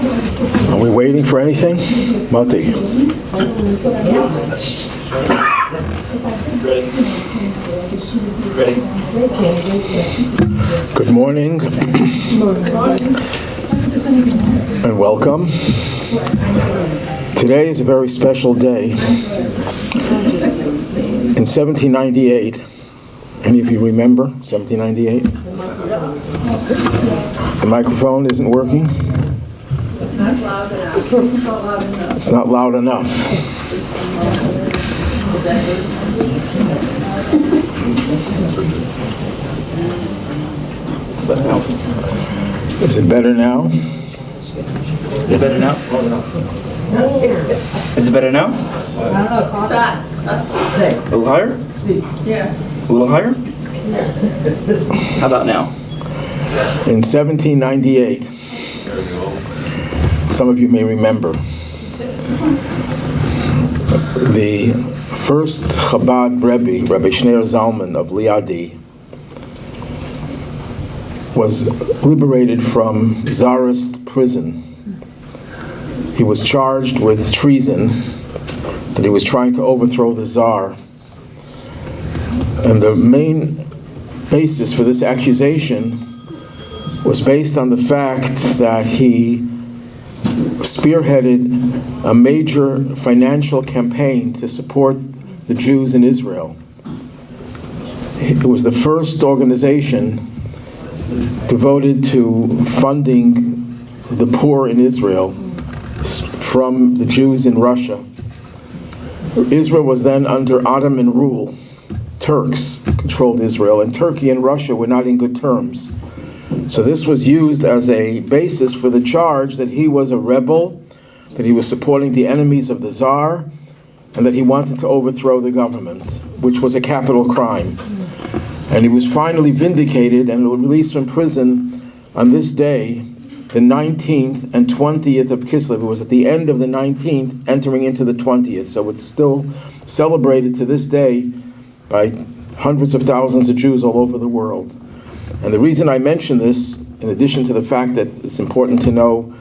Are we waiting for anything? Mati. Ready. Good morning. And welcome. Today is a very special day. In 1798, any of you remember 1798? The microphone isn't working? It's not loud enough. It's not loud enough. Is it better now? Is it better now? Is it better now? A little higher? Yeah. A little higher? How about now? In 1798, some of you may remember, the first Chabad Rabbi, Rabbi Shneir Zalman of Liadi, was liberated from Tsarist prison. He was charged with treason, that he was trying to overthrow the Tsar. And the main basis for this accusation was based on the fact that he spearheaded a major financial campaign to support the Jews in Israel. It was the first organization devoted to funding the poor in Israel from the Jews in Russia. Israel was then under Ottoman rule. Turks controlled Israel, and Turkey and Russia were not in good terms. So this was used as a basis for the charge that he was a rebel, that he was supporting the enemies of the Tsar, and that he wanted to overthrow the government, which was a capital crime. And he was finally vindicated and released from prison on this day, the 19th and 20th of Kislev. It was at the end of the 19th, entering into the 20th. So it's still celebrated to this day by hundreds of thousands of Jews all over the world. And the reason I mention this, in addition to the fact that it's important to know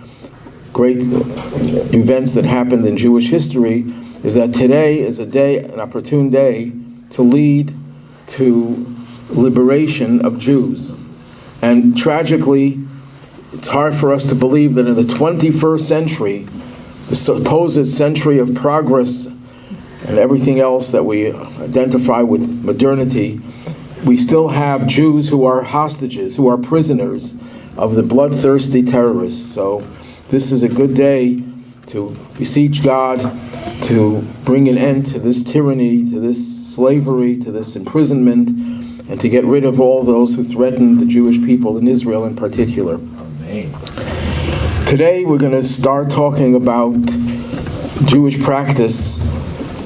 great events that happened in Jewish history, is that today is a day, an opportune day, to lead to liberation of Jews. And tragically, it's hard for us to believe that in the 21st century, the supposed century of progress and everything else that we identify with modernity, we still have Jews who are hostages, who are prisoners of the bloodthirsty terrorists. So this is a good day to beseech God to bring an end to this tyranny, to this slavery, to this imprisonment, and to get rid of all those who threaten the Jewish people in Israel in particular. Amen. Today we're going to start talking about Jewish practice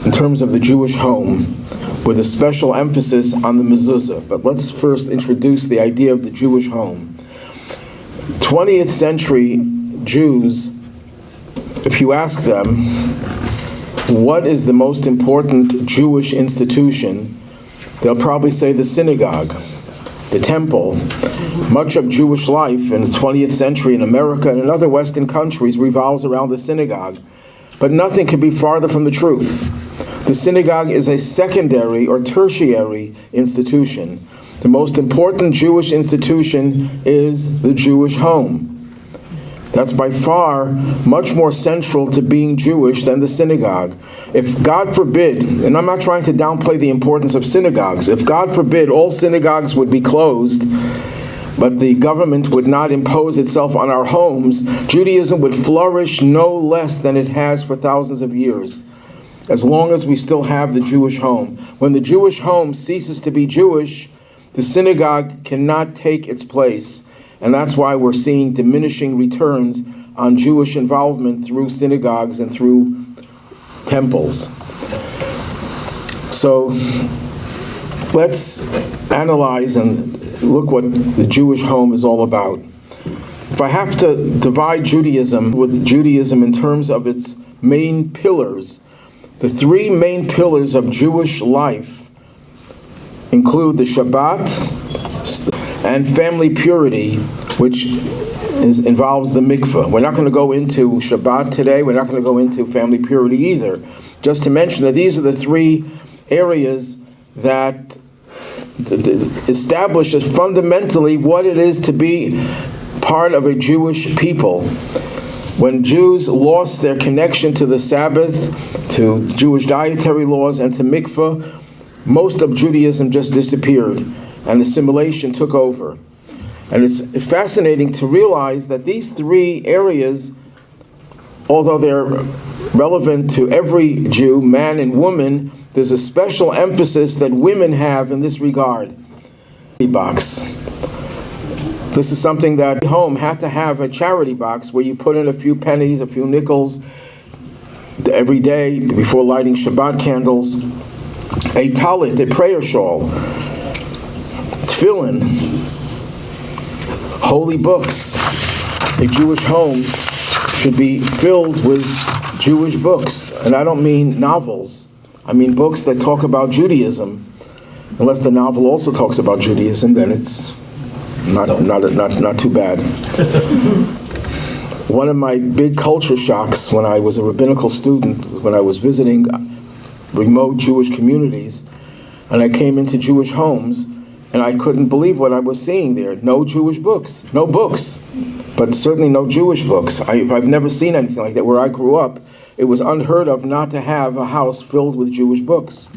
in terms of the Jewish home, with a special emphasis on the Mezuzah. But let's first introduce the idea of the Jewish home. 20th century Jews, if you ask them, what is the most important Jewish institution, they'll probably say the synagogue, the temple. Much of Jewish life in the 20th century in America and in other Western countries revolves around the synagogue. But nothing can be farther from the truth. The synagogue is a secondary or tertiary institution. The most important Jewish institution is the Jewish home. That's by far much more central to being Jewish than the synagogue. If God forbid, and I'm not trying to downplay the importance of synagogues, if God forbid all synagogues would be closed, but the government would not impose itself on our homes, Judaism would flourish no less than it has for thousands of years, as long as we still have the Jewish home. When the Jewish home ceases to be Jewish, the synagogue cannot take its place. And that's why we're seeing diminishing returns on Jewish involvement through synagogues and through temples. So let's analyze and look what the Jewish home is all about. If I have to divide Judaism with Judaism in terms of its main pillars, the three main pillars of Jewish life include the Shabbat and family purity, which involves the mikveh. We're not going to go into Shabbat today. We're not going to go into family purity either. Just to mention that these are the three areas that establish fundamentally what it is to be part of a Jewish people. When Jews lost their connection to the Sabbath, to Jewish dietary laws, and to mikveh, most of Judaism just disappeared, and assimilation took over. And it's fascinating to realize that these three areas, although they're relevant to every Jew, man and woman, there's a special emphasis that women have in this regard. Box. This is something that home had to have a charity box where you put in a few pennies, a few nickels every day before lighting Shabbat candles, a talit, a prayer shawl, tefillin, holy books. A Jewish home should be filled with Jewish books, and I don't mean novels. I mean books that talk about Judaism. Unless the novel also talks about Judaism, then it's not too bad. One of my big culture shocks when I was a rabbinical student, when I was visiting remote Jewish communities, and I came into Jewish homes, and I couldn't believe what I was seeing there. No Jewish books. No books. But certainly no Jewish books. I've never seen anything like that. Where I grew up, it was unheard of not to have a house filled with Jewish books.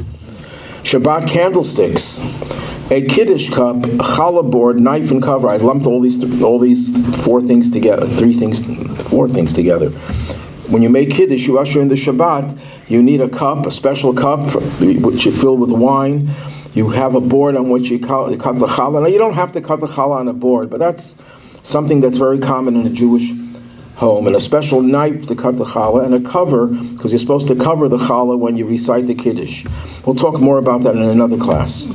Shabbat candlesticks, a kiddush cup, a challah board, knife and cover. I lumped all these four things together. When you make kiddush, you usher in the Shabbat. You need a cup, a special cup, which you fill with wine. You have a board on which you cut the challah. Now, you don't have to cut the challah on a board, but that's something that's very common in a Jewish home. And a special knife to cut the challah, and a cover, because you're supposed to cover the challah when you recite the kiddush. We'll talk more about that in another class.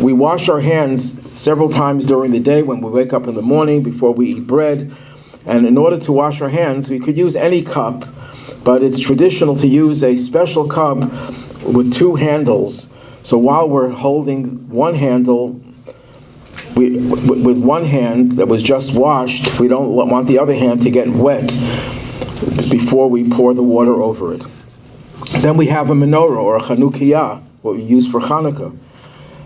We wash our hands several times during the day when we wake up in the morning, before we eat bread. And in order to wash our hands, we could use any cup, but it's traditional to use a special cup with two handles. So while we're holding one handle, with one hand that was just washed, we don't want the other hand to get wet before we pour the water over it. Then we have a menorah, or a chanukiah, what we use for Hanukkah.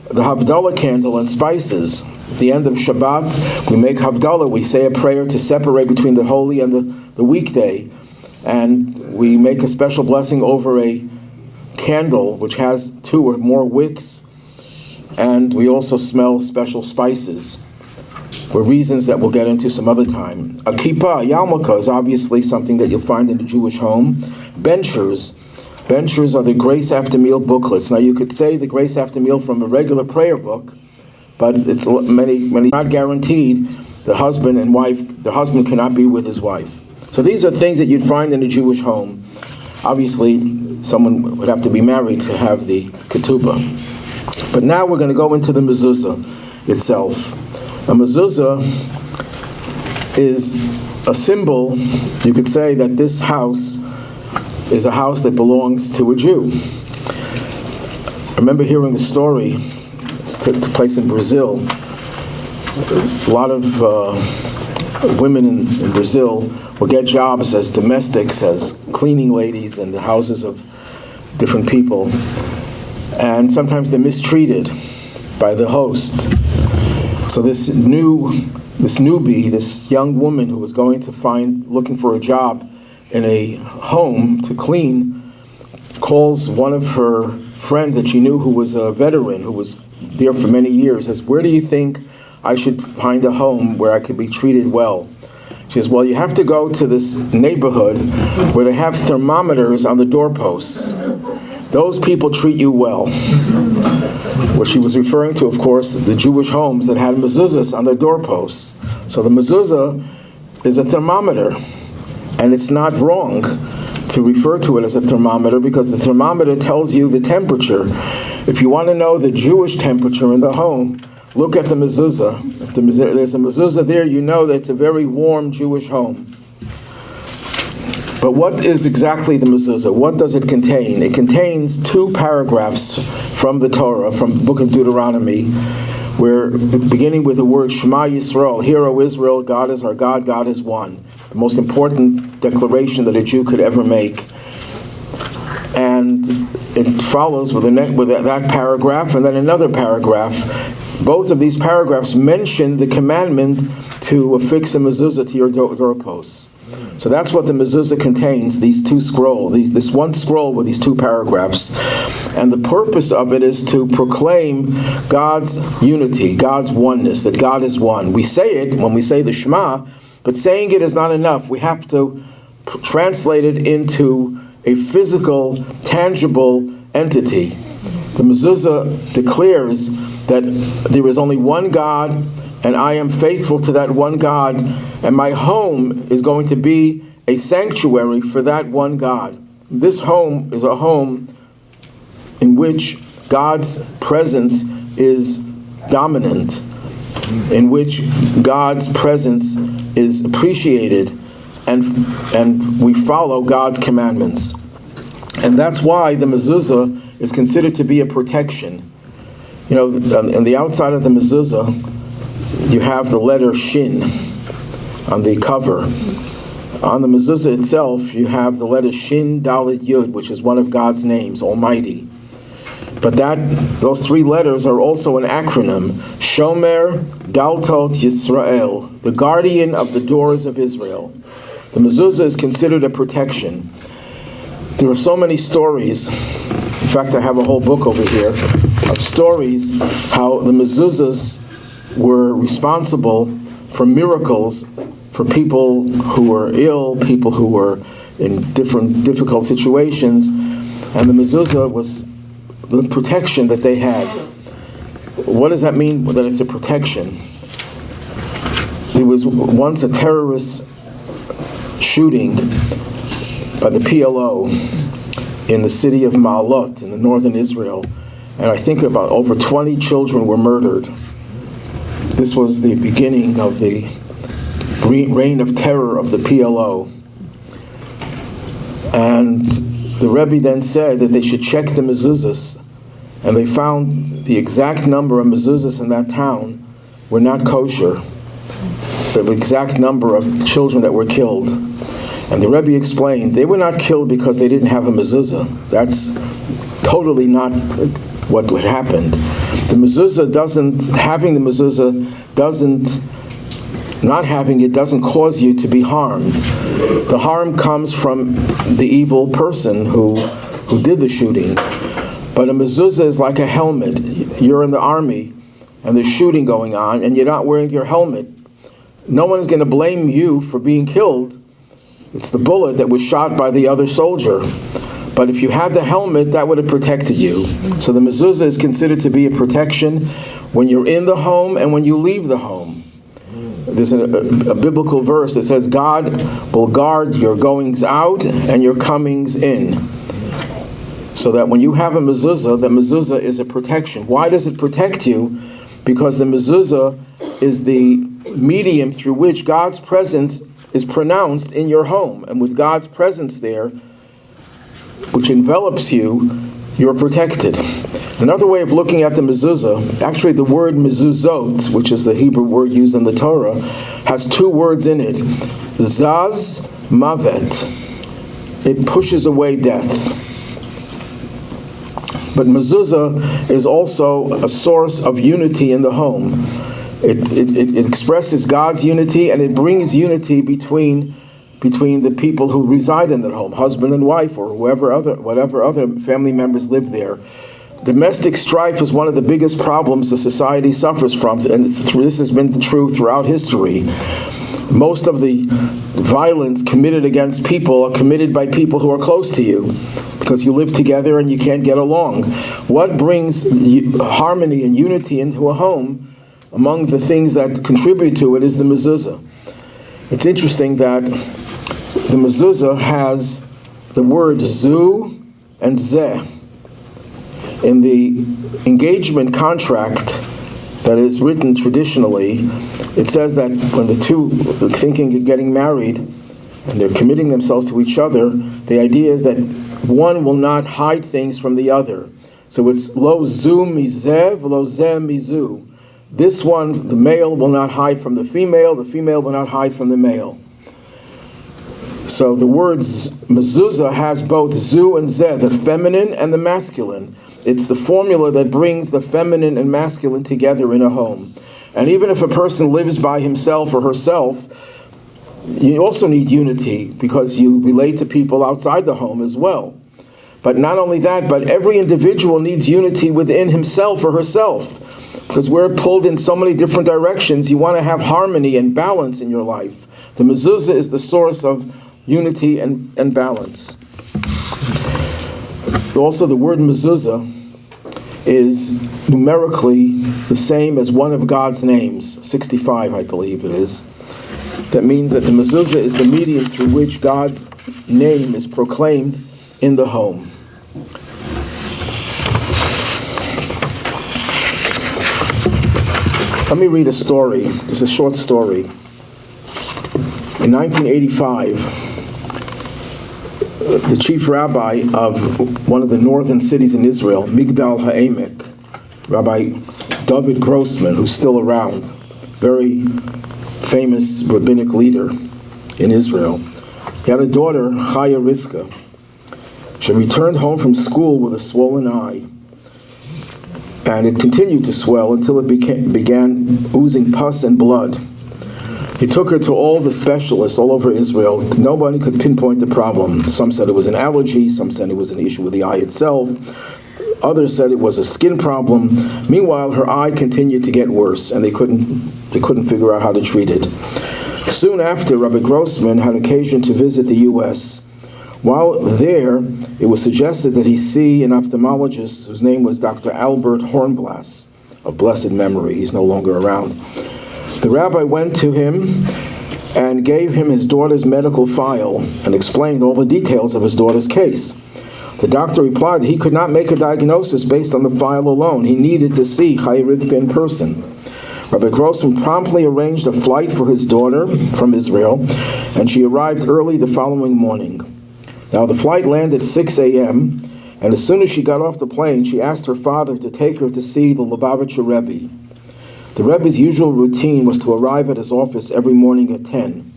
The Havdalah candle and spices. At the end of Shabbat, we make Havdalah. We say a prayer to separate between the holy and the weekday. And we make a special blessing over a candle which has 2 or more wicks, and we also smell special spices for reasons that we'll get into some other time. A kippah, a yarmulke, is obviously something that you'll find in a Jewish home. Benchers are the grace after meal booklets. Now you could say the grace after meal from a regular prayer book, but it's many not guaranteed. The husband cannot be with his wife. So these are things that you'd find in a Jewish home. Obviously, someone would have to be married to have the ketubah. But now we're going to go into the mezuzah itself. A mezuzah is a symbol. You could say that this house is a house that belongs to a Jew. I remember hearing a story. It took place in Brazil. A lot of women in Brazil will get jobs as domestics, as cleaning ladies in the houses of different people, and sometimes they're mistreated by the host. So this newbie, this young woman who was looking for a job in a home to clean, calls one of her friends that she knew who was a veteran, who was there for many years, says, "Where do you think I should find a home where I could be treated well?" She says, "Well, you have to go to this neighborhood where they have thermometers on the doorposts. Those people treat you well." What she was referring to, of course, the Jewish homes that had mezuzahs on their doorposts. So the mezuzah is a thermometer, and it's not wrong to refer to it as a thermometer, because the thermometer tells you the temperature. If you want to know the Jewish temperature in the home, look at the mezuzah. If there's a mezuzah there, you know that it's a very warm Jewish home. But what is exactly the mezuzah? What does it contain? It contains 2 paragraphs from the Torah, from the book of Deuteronomy, We're beginning with the word Shema Yisrael. Hear, O Israel, God is our God, God is one. The most important declaration that a Jew could ever make. And it follows with that paragraph and then another paragraph. Both of these paragraphs mention the commandment to affix a mezuzah to your doorposts. So that's what the mezuzah contains, these two scrolls, this one scroll with these two paragraphs. And the purpose of it is to proclaim God's unity, God's oneness, that God is one. We say it when we say the Shema, but saying it is not enough. We have to translate it into a physical, tangible entity. The mezuzah declares that there is only one God, and I am faithful to that one God, and my home is going to be a sanctuary for that one God. This home is a home in which God's presence is dominant, in which God's presence is appreciated, and we follow God's commandments. And that's why the mezuzah is considered to be a protection. You know, on the outside of the mezuzah, you have the letter Shin on the cover. On the mezuzah itself, you have the letter Shin Dalet Yud, which is one of God's names, Almighty. But those three letters are also an acronym: Shomer Daltot Yisrael, the guardian of the doors of Israel. The mezuzah is considered a protection. There are so many stories. In fact, I have a whole book over here of stories how the mezuzahs were responsible for miracles for people who were ill, people who were in different difficult situations, and the mezuzah was the protection that they had. What does that mean, that it's a protection? There was once a terrorist shooting by the PLO in the city of Ma'alot in the northern Israel, and I think about over 20 children were murdered. This was the beginning of the reign of terror of the PLO. And the Rabbi then said that they should check the mezuzahs, and they found the exact number of mezuzahs in that town were not kosher, the exact number of children that were killed. And the Rebbe explained they were not killed because they didn't have a mezuzah. That's totally not what happened. The mezuzah not having it doesn't cause you to be harmed. The harm comes from the evil person who did the shooting. But a mezuzah is like a helmet. You're in the army and there's shooting going on and you're not wearing your helmet. No one is going to blame you for being killed. It's the bullet that was shot by the other soldier. But if you had the helmet, that would have protected you. So the mezuzah is considered to be a protection when you're in the home and when you leave the home. There's a biblical verse that says God will guard your goings out and your comings in. So that when you have a mezuzah, the mezuzah is a protection. Why does it protect you? Because the mezuzah is the medium through which God's presence is pronounced in your home. And with God's presence there, which envelops you, you're protected. Another way of looking at the mezuzah, actually the word mezuzot, which is the Hebrew word used in the Torah, has two words in it. Zaz, mavet. It pushes away death. But mezuzah is also a source of unity in the home. It expresses God's unity, and it brings unity between the people who reside in that home, husband and wife, or whatever other family members live there. Domestic strife is one of the biggest problems the society suffers from, and this has been true throughout history. Most of the violence committed against people are committed by people who are close to you, because you live together and you can't get along. What brings harmony and unity into a home, among the things that contribute to it, is the mezuzah. It's interesting that the mezuzah has the word zu and zeh. In the engagement contract that is written traditionally, it says that when the two are thinking of getting married and they're committing themselves to each other, the idea is that one will not hide things from the other. So it's lo zu mizeh, lo zeh mizu. This one, the male will not hide from the female will not hide from the male. So the words mezuzah has both zu and zeh, the feminine and the masculine. It's the formula that brings the feminine and masculine together in a home. And even if a person lives by himself or herself, you also need unity because you relate to people outside the home as well. But not only that, but every individual needs unity within himself or herself. Because we're pulled in so many different directions, you want to have harmony and balance in your life. The mezuzah is the source of unity and balance. Also, the word mezuzah is numerically the same as one of God's names, 65 I believe it is. That means that the mezuzah is the medium through which God's name is proclaimed in the home. Let me read a story. It's a short story. In 1985, the chief rabbi of one of the northern cities in Israel, Migdal HaEmek, Rabbi David Grossman, who's still around, very famous rabbinic leader in Israel. He had a daughter, Chaya Rivka. She returned home from school with a swollen eye. And it continued to swell until it began oozing pus and blood. He took her to all the specialists all over Israel. Nobody could pinpoint the problem. Some said it was an allergy, some said it was an issue with the eye itself. Others said it was a skin problem. Meanwhile, her eye continued to get worse, and they couldn't figure out how to treat it. Soon after, Rabbi Grossman had occasion to visit the U.S. While there, it was suggested that he see an ophthalmologist whose name was Dr. Albert Hornblass, of blessed memory. He's no longer around. The rabbi went to him and gave him his daughter's medical file and explained all the details of his daughter's case. The doctor replied that he could not make a diagnosis based on the file alone. He needed to see Chaya Rivka in person. Rabbi Grossman promptly arranged a flight for his daughter from Israel, and she arrived early the following morning. Now, the flight landed at 6 a.m., and as soon as she got off the plane, she asked her father to take her to see the Lubavitcher Rebbe. The Rebbe's usual routine was to arrive at his office every morning at 10.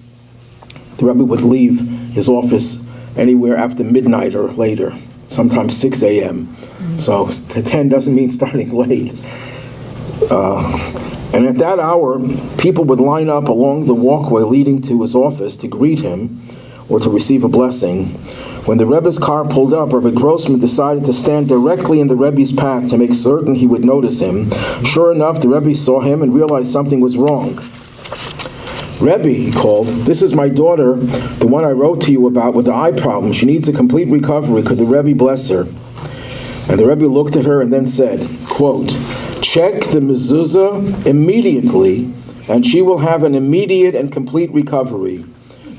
The Rebbe would leave his office anywhere after midnight or later, sometimes 6 a.m. So 10 doesn't mean starting late. And at that hour, people would line up along the walkway leading to his office to greet him or to receive a blessing. When the Rebbe's car pulled up, Rabbi Grossman decided to stand directly in the Rebbe's path to make certain he would notice him. Sure enough, the Rebbe saw him and realized something was wrong. Rebbe, he called, "This is my daughter, the one I wrote to you about with the eye problem. She needs a complete recovery. Could the Rebbe bless her?" And the Rebbe looked at her and then said, quote, "Check the mezuzah immediately, and she will have an immediate and complete recovery.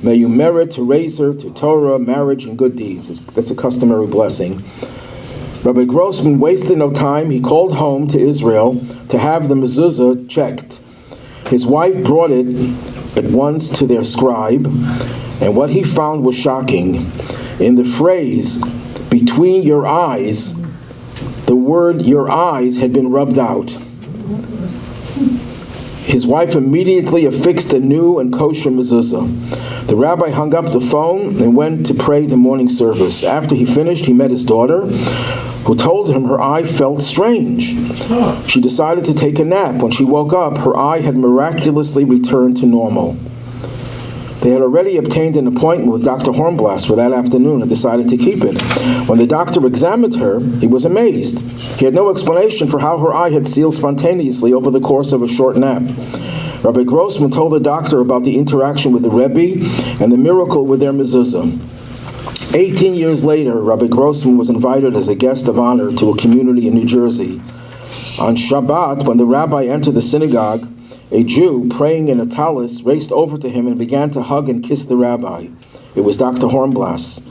May you merit to raise her to Torah, marriage, and good deeds." That's a customary blessing. Rabbi Grossman wasted no time. He called home to Israel to have the mezuzah checked. His wife brought it at once to their scribe, and what he found was shocking. In the phrase, "between your eyes," the word "your eyes" had been rubbed out. His wife immediately affixed a new and kosher mezuzah. The rabbi hung up the phone and went to pray the morning service. After he finished, he met his daughter, who told him her eye felt strange. She decided to take a nap. When she woke up, her eye had miraculously returned to normal. They had already obtained an appointment with Dr. Hornblass for that afternoon and decided to keep it. When the doctor examined her, he was amazed. He had no explanation for how her eye had sealed spontaneously over the course of a short nap. Rabbi Grossman told the doctor about the interaction with the Rebbe and the miracle with their mezuzah. 18 years later, Rabbi Grossman was invited as a guest of honor to a community in New Jersey. On Shabbat, when the rabbi entered the synagogue, a Jew praying in a tallis raced over to him and began to hug and kiss the rabbi. It was Dr. Hornblass.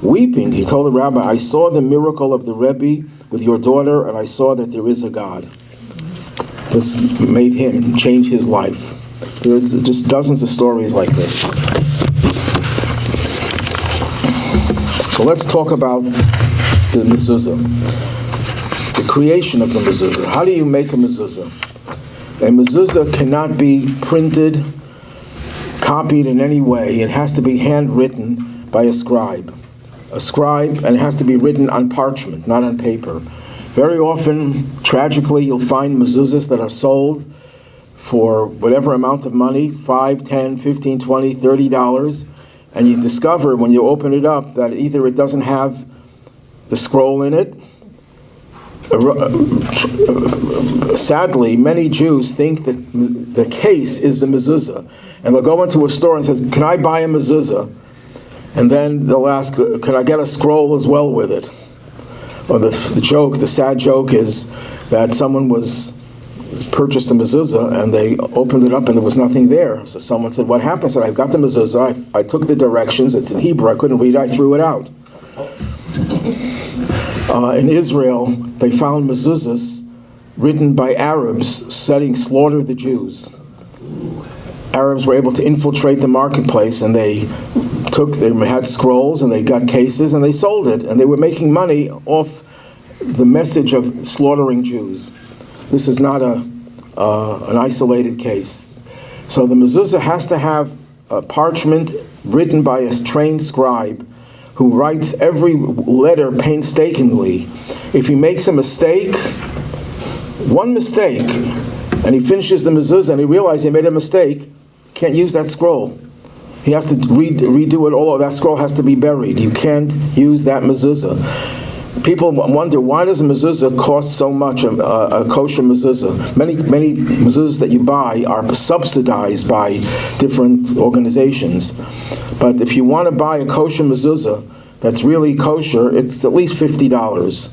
Weeping, he told the rabbi, "I saw the miracle of the Rebbe with your daughter, and I saw that there is a God." This made him change his life. There's just dozens of stories like this. So let's talk about the mezuzah, the creation of the mezuzah. How do you make a mezuzah? A mezuzah cannot be printed, copied in any way. It has to be handwritten by a scribe. And it has to be written on parchment, not on paper. Very often, tragically, you'll find mezuzahs that are sold for whatever amount of money, $5, $10, $15, $20, $30, and you discover when you open it up that either it doesn't have the scroll in it. Sadly, many Jews think that the case is the mezuzah, and they'll go into a store and says, "Can I buy a mezuzah?" And then they'll ask, "Can I get a scroll as well with it?" Or the sad joke is that someone purchased a mezuzah and they opened it up and there was nothing there. So someone said, "What happened?" I said, "I've got the mezuzah. I took the directions. It's in Hebrew. I couldn't read it. I threw it out." In Israel, they found mezuzahs written by Arabs slaughter the Jews. Arabs were able to infiltrate the marketplace, and they had scrolls and they got cases and they sold it, and they were making money off the message of slaughtering Jews. This is not an isolated case. So the mezuzah has to have a parchment written by a trained scribe who writes every letter painstakingly. If he makes a mistake, one mistake, and he finishes the mezuzah and he realizes he made a mistake, can't use that scroll. He has to redo it all. That scroll has to be buried. You can't use that mezuzah. People wonder, why does a mezuzah cost so much, a kosher mezuzah? Many mezuzahs that you buy are subsidized by different organizations. But if you want to buy a kosher mezuzah that's really kosher, it's at least $50.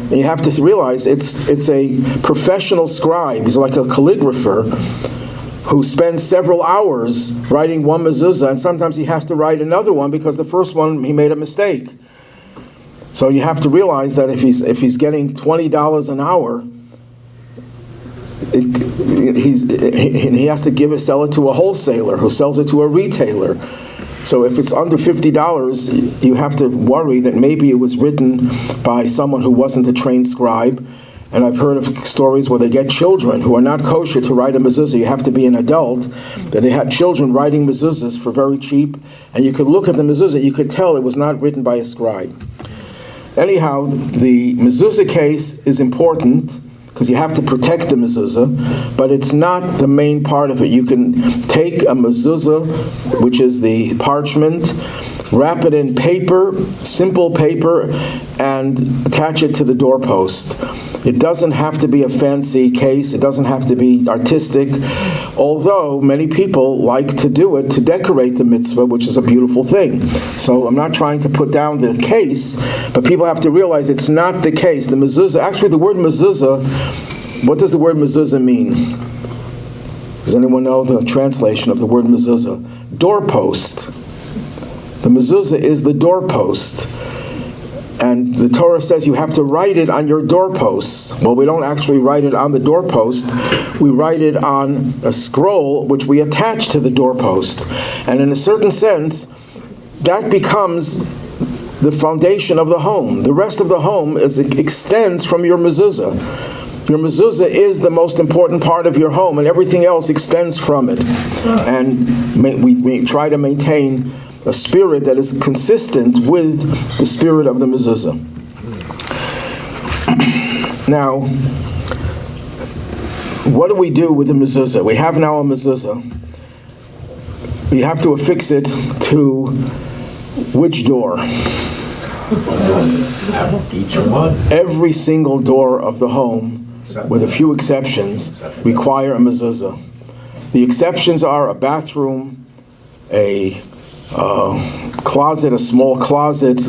And you have to realize it's a professional scribe. He's like a calligrapher who spends several hours writing one mezuzah, and sometimes he has to write another one because the first one he made a mistake. So you have to realize that if he's getting $20 an hour, he has to sell it to a wholesaler who sells it to a retailer. So if it's under $50, you have to worry that maybe it was written by someone who wasn't a trained scribe. And I've heard of stories where they get children who are not kosher to write a mezuzah. You have to be an adult. That they had children writing mezuzahs for very cheap, and you could look at the mezuzah, you could tell it was not written by a scribe. Anyhow, the mezuzah case is important because you have to protect the mezuzah, but it's not the main part of it. You can take a mezuzah, which is the parchment, wrap it in paper, simple paper, and attach it to the doorpost. It doesn't have to be a fancy case. It doesn't have to be artistic, although many people like to do it to decorate the mitzvah, which is a beautiful thing. So I'm not trying to put down the case, but people have to realize it's not the case. The mezuzah, actually the word mezuzah, what does the word mezuzah mean? Does anyone know the translation of the word mezuzah? Doorpost. The mezuzah is the doorpost. And the Torah says you have to write it on your doorposts. Well, we don't actually write it on the doorpost. We write it on a scroll which we attach to the doorpost. And in a certain sense, that becomes the foundation of the home. The rest of the home extends from your mezuzah. Your mezuzah is the most important part of your home, and everything else extends from it. And we try to maintain a spirit that is consistent with the spirit of the mezuzah. Now, what do we do with the mezuzah? We have now a mezuzah. We have to affix it to which door? Each one. Every single door of the home, with a few exceptions, require a mezuzah. The exceptions are a bathroom, a closet, a small closet,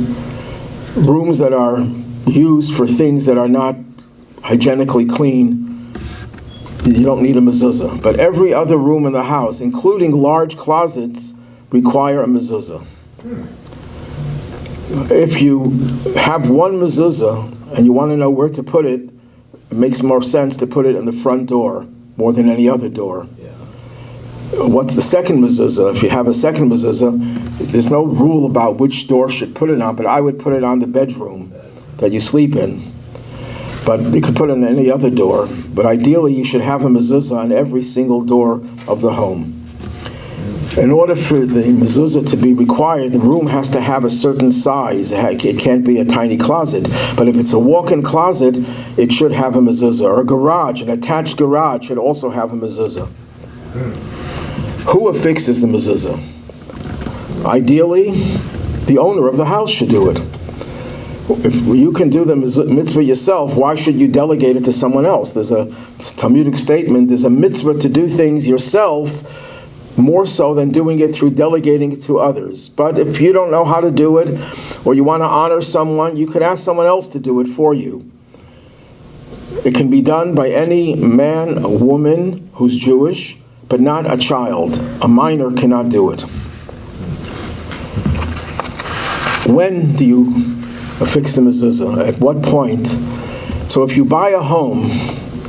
rooms that are used for things that are not hygienically clean. You don't need a mezuzah. But every other room in the house, including large closets, require a mezuzah. If you have one mezuzah and you want to know where to put it, it makes more sense to put it in the front door more than any other door. What's the second mezuzah? If you have a second mezuzah, there's no rule about which door should put it on, but I would put it on the bedroom that you sleep in. But you could put it on any other door. But ideally, you should have a mezuzah on every single door of the home. In order for the mezuzah to be required, the room has to have a certain size. It can't be a tiny closet. But if it's a walk-in closet, it should have a mezuzah. Or a garage, an attached garage should also have a mezuzah. Who affixes the mezuzah? Ideally, the owner of the house should do it. If you can do the mitzvah yourself, why should you delegate it to someone else? There's a Talmudic statement, there's a mitzvah to do things yourself more so than doing it through delegating it to others. But if you don't know how to do it, or you want to honor someone, you could ask someone else to do it for you. It can be done by any man, a woman who's Jewish, but not a child. A minor cannot do it. When do you affix the mezuzah? At what point? So if you buy a home,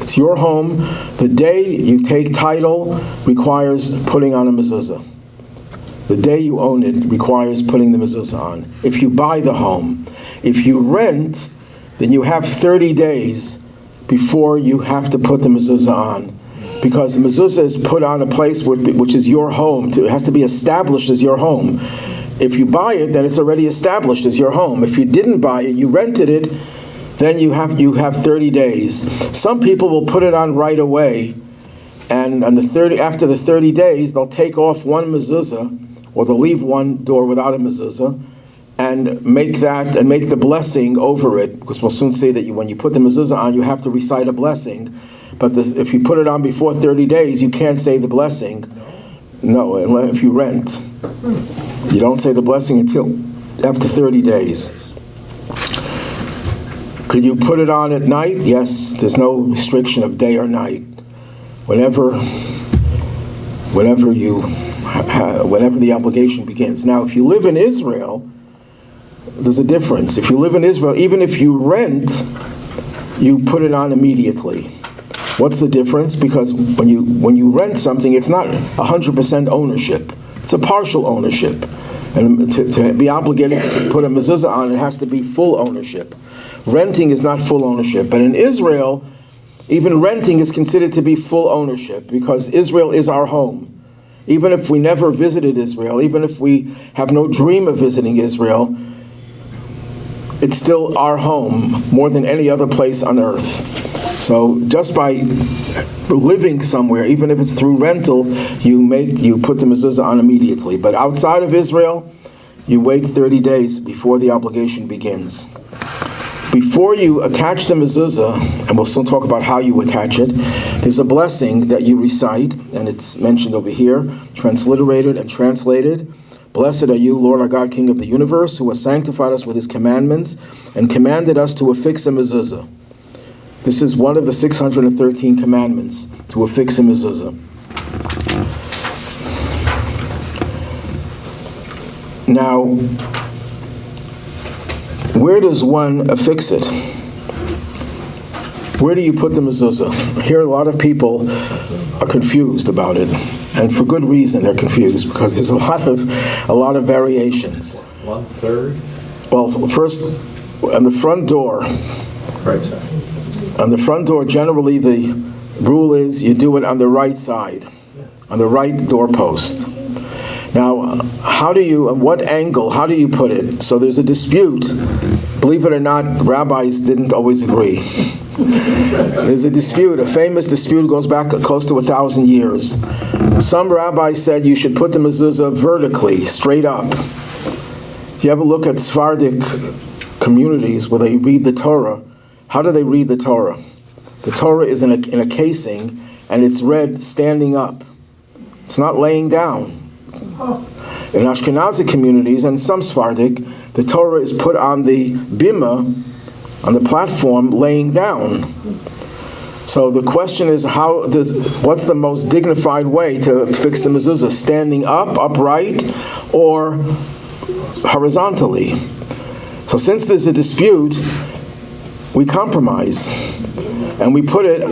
it's your home, the day you take title requires putting on a mezuzah. The day you own it requires putting the mezuzah on. If you buy the home, if you rent, then you have 30 days before you have to put the mezuzah on. Because the mezuzah is put on a place which is your home. It has to be established as your home. If you buy it, then it's already established as your home. If you didn't buy it, you rented it, then you have 30 days. Some people will put it on right away, and after the 30 days, they'll take off one mezuzah, or they'll leave one door without a mezuzah, and make the blessing over it. Because we'll soon see that when you put the mezuzah on, you have to recite a blessing. But if you put it on before 30 days, you can't say the blessing. No, if you rent. You don't say the blessing until after 30 days. Could you put it on at night? Yes, there's no restriction of day or night. Whenever the obligation begins. Now, if you live in Israel, there's a difference. If you live in Israel, even if you rent, you put it on immediately. What's the difference? Because when you rent something, it's not 100% ownership. It's a partial ownership. And to be obligated to put a mezuzah on, it has to be full ownership. Renting is not full ownership. But in Israel, even renting is considered to be full ownership because Israel is our home. Even if we never visited Israel, even if we have no dream of visiting Israel, it's still our home more than any other place on earth. So just by living somewhere, even if it's through rental, you put the mezuzah on immediately. But outside of Israel, you wait 30 days before the obligation begins. Before you attach the mezuzah, and we'll soon talk about how you attach it, there's a blessing that you recite, and it's mentioned over here, transliterated and translated. Blessed are you, Lord our God, King of the universe, who has sanctified us with his commandments and commanded us to affix a mezuzah. This is one of the 613 commandments, to affix a mezuzah. Now, where does one affix it? Where do you put the mezuzah? Here, a lot of people are confused about it, and for good reason they're confused because there's a lot of variations. 1/3. Well, first, on the front door. Right side. On the front door, generally the rule is you do it on the right side, on the right doorpost. Now, what angle, how do you put it? So there's a dispute. Believe it or not, rabbis didn't always agree. There's a dispute, a famous dispute goes back close to 1,000 years. Some rabbis said you should put the mezuzah vertically, straight up. If you ever look at Sephardic communities where they read the Torah, how do they read the Torah? The Torah is in a casing, and it's read standing up. It's not laying down. In Ashkenazi communities and some Sephardic, the Torah is put on the bima, on the platform, laying down. So the question is, what's the most dignified way to fix the mezuzah? Standing up, upright, or horizontally? So since there's a dispute, we compromise, and we put it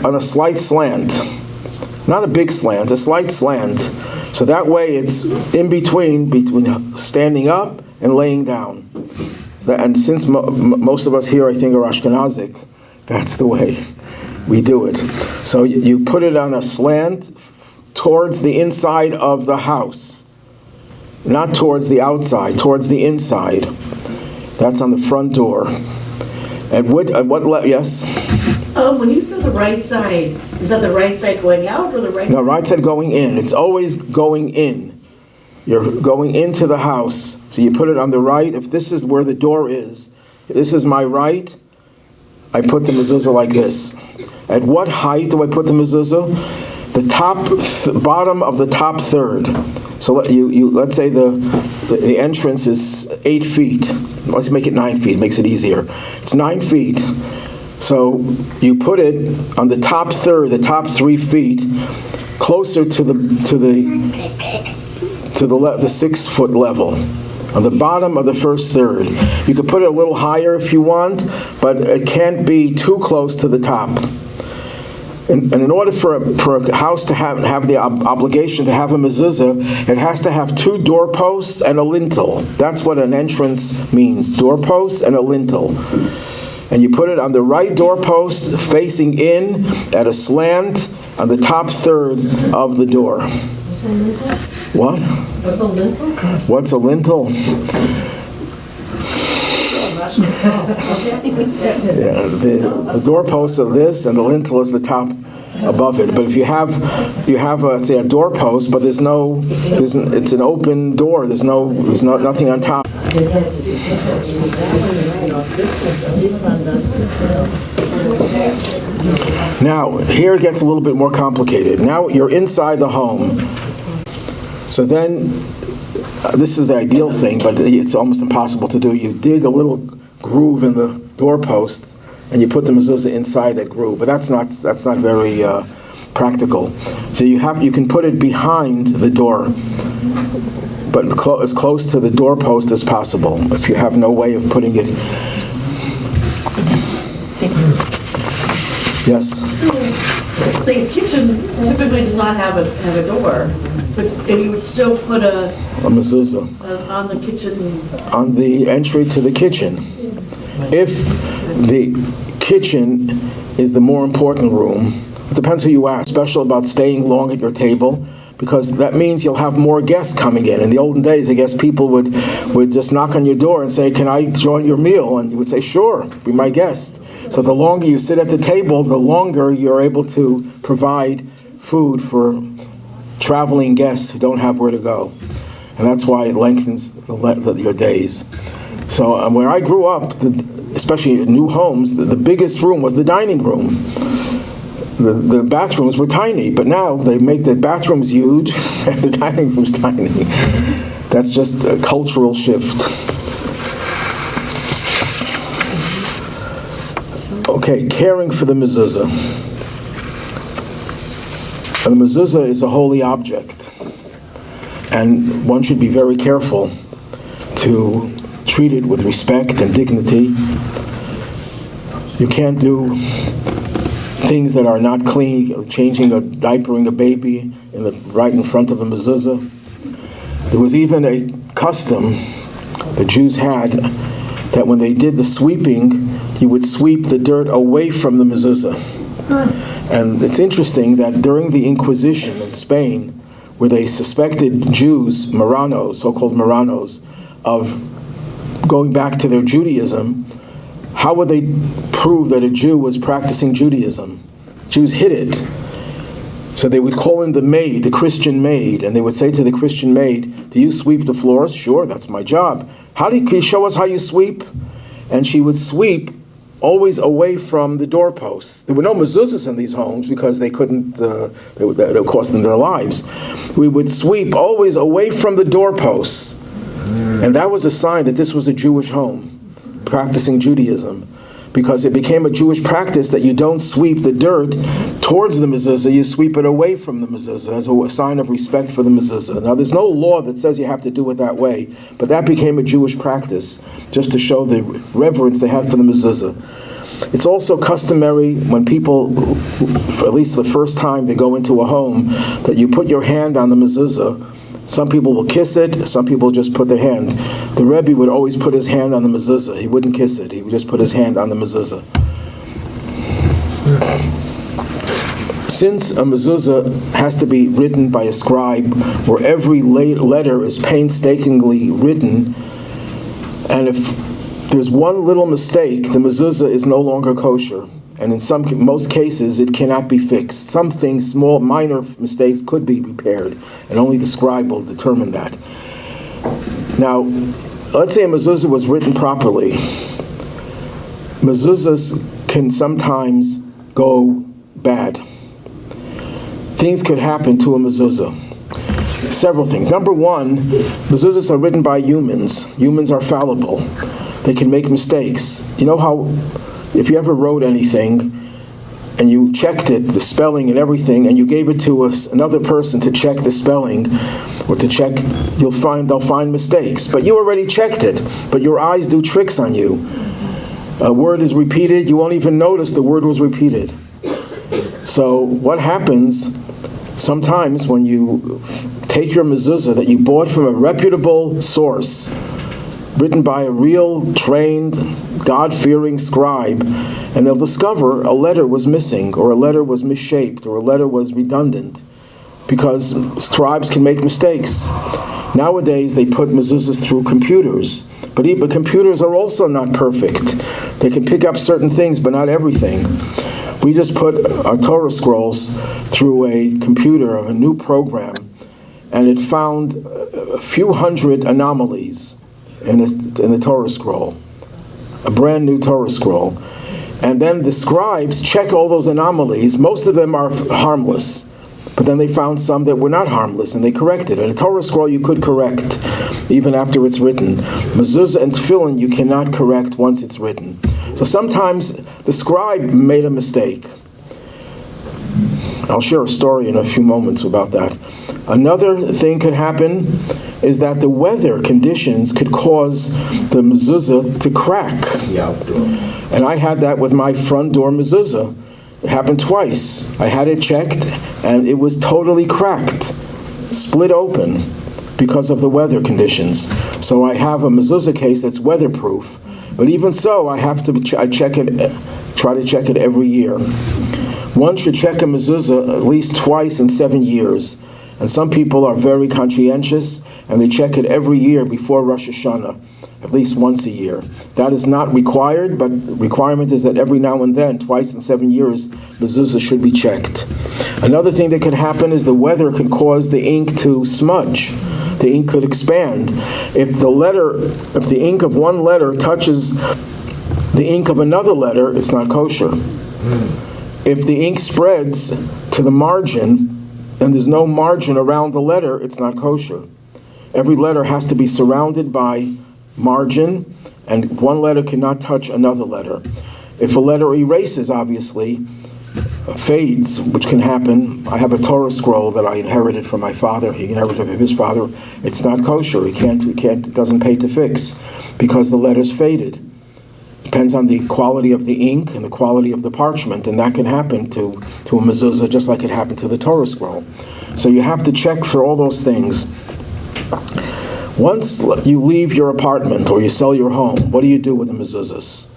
on a slight slant. Not a big slant, a slight slant. So that way it's in between standing up and laying down. And since most of us here, I think, are Ashkenazic, that's the way we do it. So you put it on a slant towards the inside of the house. Not towards the outside, towards the inside. That's on the front door. Yes? When you said the right side, is that the right side going out or the right? No, right side going in. It's always going in. You're going into the house. So you put it on the right. If this is where the door is, this is my right, I put the mezuzah like this. At what height do I put the mezuzah? The bottom of the top third. So let's say the entrance is 8 feet. Let's make it 9 feet. Makes it easier. It's 9 feet. So you put it on the top third, the top 3 feet, closer to the 6 foot level, on the bottom of the first third. You could put it a little higher if you want, but it can't be too close to the top. And in order for a house to have the obligation to have a mezuzah, it has to have 2 doorposts and a lintel. That's what an entrance means, doorposts and a lintel. And you put it on the right doorpost, facing in at a slant on the top third of the door. What's a lintel? What? What's a lintel? What's a lintel? Yeah, the doorpost of this, and the lintel is the top above it. But if you have let's say a doorpost, but it's an open door. There's nothing on top. Now here it gets a little bit more complicated. Now you're inside the home. So then, this is the ideal thing, but it's almost impossible to do. You dig a little groove in the doorpost, and you put the mezuzah inside that groove. But that's not very practical. So you can put it behind the door, but as close to the doorpost as possible. If you have no way of putting it. Yes. The kitchen typically does not have a door, but you would still put a mezuzah on the kitchen. On the entry to the kitchen. If the kitchen is the more important room, it depends who you ask. Special about staying long at your table, because that means you'll have more guests coming in. In the olden days, I guess people would just knock on your door and say, "Can I join your meal?" And you would say, "Sure, be my guest." So the longer you sit at the table, the longer you're able to provide food for traveling guests who don't have where to go. And that's why it lengthens your days. So where I grew up, especially in new homes, the biggest room was the dining room. The bathrooms were tiny, but now they make the bathrooms huge and the dining room's tiny. That's just a cultural shift. Okay, caring for the mezuzah. The mezuzah is a holy object, and one should be very careful to treat it with respect and dignity. You can't do things that are not clean, changing or diapering a baby right in front of a mezuzah. There was even a custom the Jews had that when they did the sweeping, you would sweep the dirt away from the mezuzah. And it's interesting that during the Inquisition in Spain, where they suspected Jews, Marranos, so-called Marranos, of going back to their Judaism, how would they prove that a Jew was practicing Judaism? Jews hid it. So they would call in the maid, the Christian maid, and they would say to the Christian maid, "Do you sweep the floors?" "Sure, that's my job." Can you show us how you sweep?" And she would sweep always away from the doorposts. There were no mezuzahs in these homes because they couldn't, they would cost them their lives. We would sweep always away from the doorposts. And that was a sign that this was a Jewish home, practicing Judaism. Because it became a Jewish practice that you don't sweep the dirt towards the mezuzah, you sweep it away from the mezuzah as a sign of respect for the mezuzah. Now there's no law that says you have to do it that way, but that became a Jewish practice, just to show the reverence they had for the mezuzah. It's also customary when people, at least the first time they go into a home, that you put your hand on the mezuzah Some people will kiss it, some people just put their hand. The Rebbe would always put his hand on the mezuzah. He wouldn't kiss it, he would just put his hand on the mezuzah. Since a mezuzah has to be written by a scribe, where every letter is painstakingly written, and if there's one little mistake, the mezuzah is no longer kosher. And in most cases, it cannot be fixed. Some things, small, minor mistakes could be repaired, and only the scribe will determine that. Now, let's say a mezuzah was written properly. Mezuzahs can sometimes go bad. Things could happen to a mezuzah. Several things. Number one, mezuzahs are written by humans. Humans are fallible. They can make mistakes. You know how, if you ever wrote anything and you checked it, the spelling and everything, and you gave it to another person to check the spelling, or to check, they'll find mistakes. But you already checked it, but your eyes do tricks on you. A word is repeated, you won't even notice the word was repeated. So what happens sometimes when you take your mezuzah that you bought from a reputable source, written by a real, trained, God-fearing scribe, and they'll discover a letter was missing, or a letter was misshaped, or a letter was redundant, because scribes can make mistakes. Nowadays, they put mezuzahs through computers, but even computers are also not perfect. They can pick up certain things, but not everything. We just put our Torah scrolls through a computer of a new program, and it found a few hundred anomalies in the Torah scroll, a brand new Torah scroll. And then the scribes check all those anomalies. Most of them are harmless, but then they found some that were not harmless, and they corrected it. And a Torah scroll you could correct even after it's written. Mezuzah and tefillin you cannot correct once it's written. So sometimes the scribe made a mistake. I'll share a story in a few moments about that. Another thing could happen is that the weather conditions could cause the mezuzah to crack. And I had that with my front door mezuzah. It happened twice. I had it checked, and it was totally cracked, split open, because of the weather conditions. So I have a mezuzah case that's weatherproof. But even so, I have to try to check it every year. One should check a mezuzah at least twice in 7 years. And some people are very conscientious, and they check it every year before Rosh Hashanah, at least once a year. That is not required, but the requirement is that every now and then, twice in 7 years, mezuzah should be checked. Another thing that could happen is the weather could cause the ink to smudge. The ink could expand. If the ink of one letter touches the ink of another letter, it's not kosher. If the ink spreads to the margin, and there's no margin around the letter, it's not kosher. Every letter has to be surrounded by margin, and one letter cannot touch another letter. If a letter erases, obviously, fades, which can happen. I have a Torah scroll that I inherited from my father. He inherited it from his father. It's not kosher. It doesn't pay to fix because the letter's faded. Depends on the quality of the ink and the quality of the parchment, and that can happen to a mezuzah just like it happened to the Torah scroll. So you have to check for all those things. Once you leave your apartment or you sell your home, what do you do with the mezuzahs?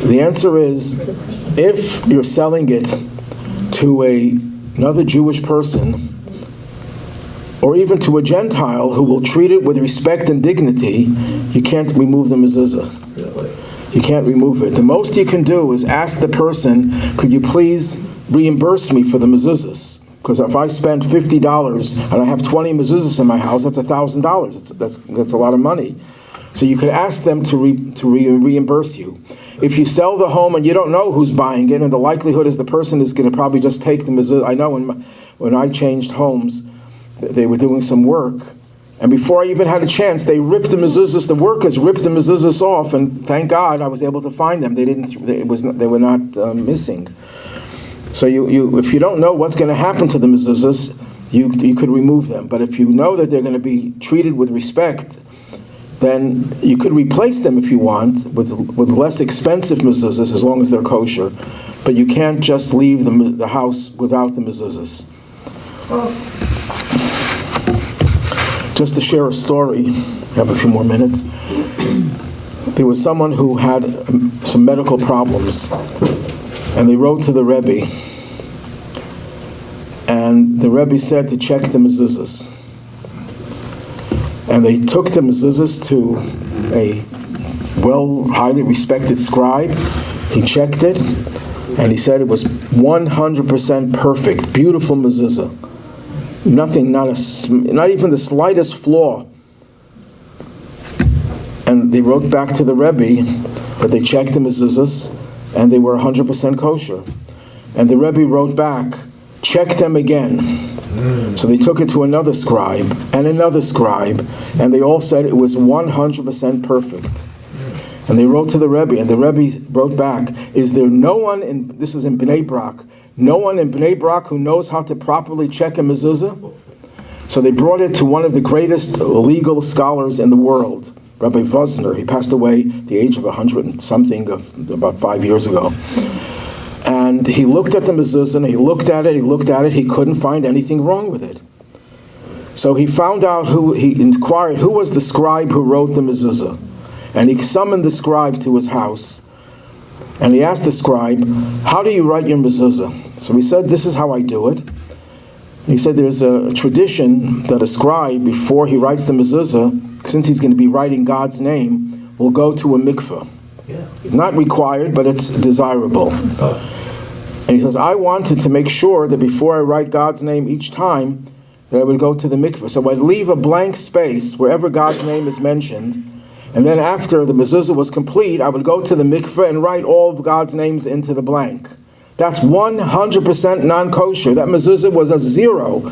The answer is, if you're selling it to another Jewish person, or even to a Gentile who will treat it with respect and dignity, you can't remove the mezuzah. You can't remove it. The most you can do is ask the person, could you please reimburse me for the mezuzahs? Because if I spend $50 and I have 20 mezuzahs in my house, that's $1,000. That's a lot of money. So you could ask them to reimburse you. If you sell the home and you don't know who's buying it, and the likelihood is the person is going to probably just take the mezuzah. I know when I changed homes, they were doing some work, and before I even had a chance, they ripped the mezuzahs. The workers ripped the mezuzahs off, and thank God I was able to find them. They were not missing. So if you don't know what's going to happen to the mezuzahs, you could remove them. But if you know that they're going to be treated with respect, then you could replace them if you want with less expensive mezuzahs, as long as they're kosher. But you can't just leave the house without the mezuzahs. just to share a story, I have a few more minutes. There was someone who had some medical problems, and they wrote to the Rabbi, and the Rabbi said to check the mezuzahs. And they took the mezuzahs to a highly respected scribe. He checked it, and he said it was 100% perfect, beautiful mezuzah. Nothing, not even the slightest flaw. And they wrote back to the Rebbe that they checked the mezuzahs and they were 100% kosher. And the Rebbe wrote back, check them again. So they took it to another scribe, and they all said it was 100% perfect. And they wrote to the Rebbe, and the Rebbe wrote back, is there no one this is in Bnei Brak, no one in Bnei Brak who knows how to properly check a mezuzah? So they brought it to one of the greatest legal scholars in the world, Rabbi Vosner. He passed away at the age of 100 and something, about 5 years ago. And he looked at the mezuzah, and he looked at it, he couldn't find anything wrong with it. So he found out he inquired who was the scribe who wrote the mezuzah. And he summoned the scribe to his house. And he asked the scribe, how do you write your mezuzah? So he said, this is how I do it. He said there's a tradition that a scribe, before he writes the mezuzah, since he's going to be writing God's name, will go to a mikveh. Not required, but it's desirable. And he says, I wanted to make sure that before I write God's name each time, that I would go to the mikveh. So I'd leave a blank space wherever God's name is mentioned, and then after the mezuzah was complete, I would go to the mikveh and write all of God's names into the blank. That's 100% non-kosher. That mezuzah was a 0.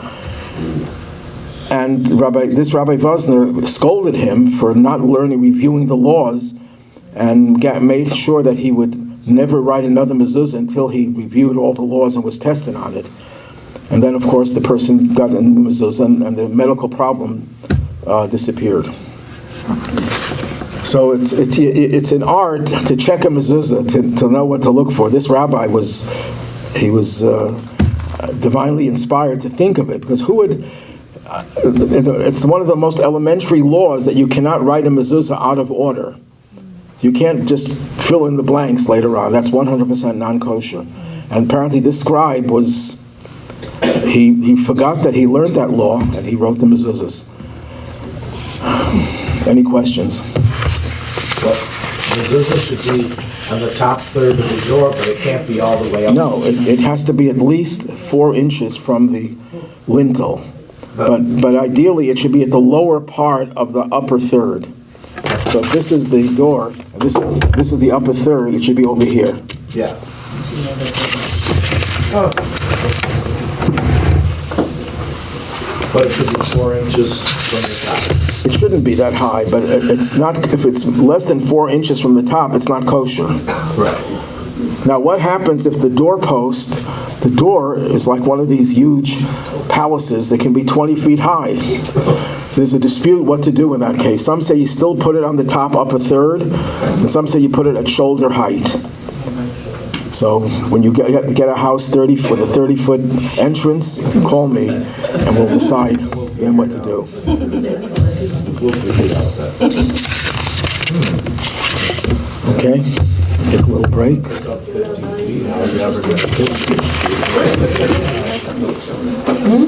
And this Rabbi Vosner scolded him for not reviewing the laws, and made sure that he would never write another mezuzah until he reviewed all the laws and was tested on it. And then, of course, the person got a new mezuzah, and the medical problem disappeared. So it's an art to check a mezuzah, to know what to look for. This rabbi was divinely inspired to think of it, because who would? It's one of the most elementary laws that you cannot write a mezuzah out of order. You can't just fill in the blanks later on. That's 100% non-kosher. And apparently this scribe he forgot that he learned that law, and he wrote the mezuzahs. Any questions? Well, mezuzah should be on the top third of the door, but it can't be all the way up. No, it has to be at least 4 inches from the lintel. But ideally it should be at the lower part of the upper third. So if this is the door, and this is the upper third, it should be over here. Yeah. But it should be 4 inches from the top. It shouldn't be that high, but it's not. If it's less than 4 inches from the top, it's not kosher. Right. Now, what happens if the doorpost, the door is like one of these huge palaces that can be 20 feet high? So there's a dispute what to do in that case. Some say you still put it on the top upper third, and some say you put it at shoulder height. So when you get a house with a 30-foot entrance, call me, and we'll decide then what to do. We'll figure out that. Okay, take a little break. It's up 15 feet. How are you ever going to